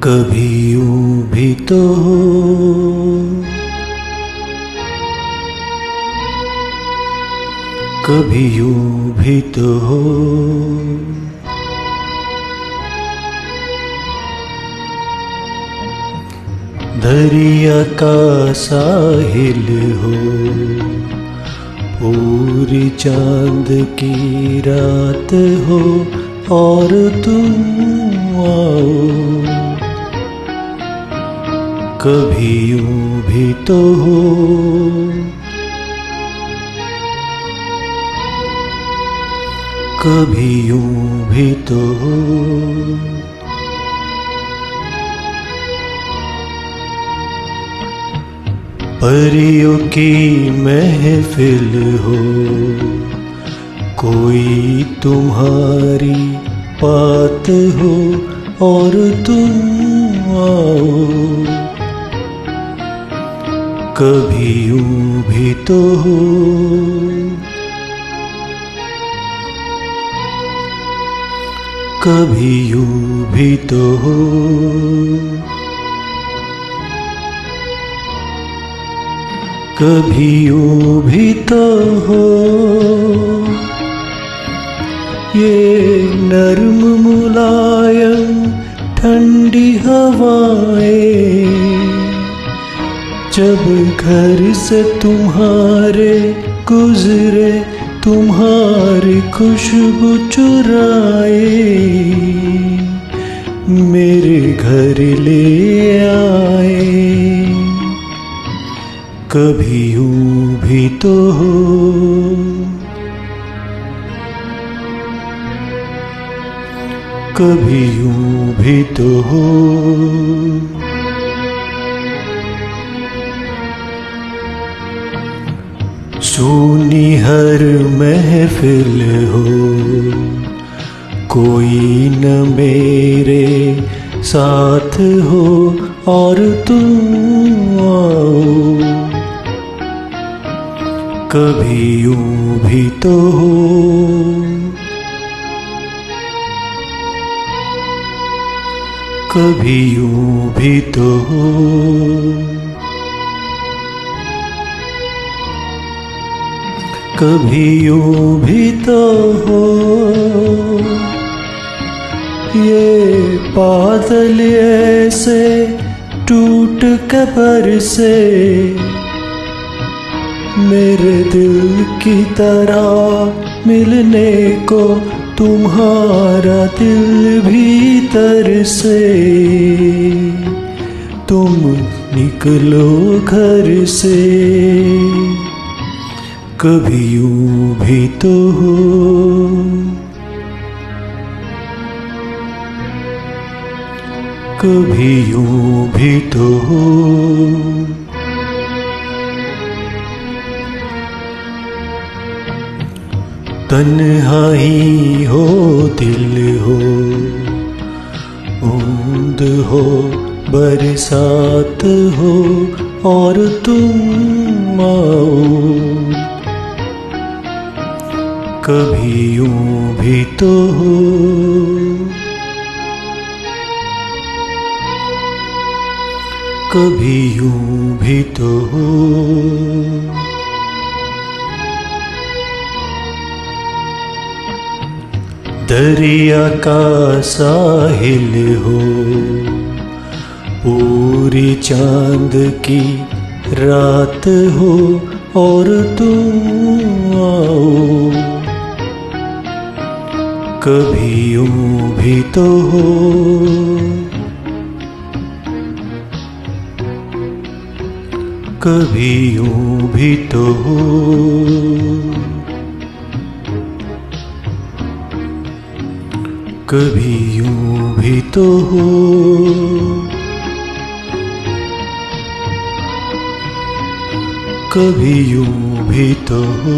कभी यूं भी तो हो, कभी यूं भी तो हो। दरिया का साहिल हो, पूरी चांद की रात हो और तुम आओ। कभी यूं भी तो हो, कभी यूं भी तो हो। परियों की महफिल हो, कोई तुम्हारी बात हो और तुम आओ। कभी यूं भी तो हो, कभी यूं भी तो हो। कभी यूं भी तो हो, ये नर्म मुलायम ठंडी हवाएं जब घर से तुम्हारे गुजरे, तुम्हारी खुशबू चुराए मेरे घर ले आए। कभी यूं भी तो हो, कभी यूं भी तो हो। सूनी हर महफिल हो, कोई न मेरे साथ हो और तुम आओ। कभी यूं भी तो हो, कभी यूं भी तो हो। कभी यूं भी तो हो, ये बादल ऐसे टूट के बरसे मेरे दिल की तरह मिलने को तुम्हारा दिल भीतर से। तुम निकलो घर से। कभी यूं भी तो हो, कभी यूं भी तो हो। तन्हाई हो, दिल हो, बूंद हो, बरसात हो और तुम आओ। कभी यूं भी तो हो, कभी यूं भी तो हो। दरिया का साहिल हो, पूरी चांद की रात हो और तुम आओ। कभी यूं भी तो हो, कभी यूं भी तो हो। कभी यूं भी तो हो, कभी यूं भी तो हो।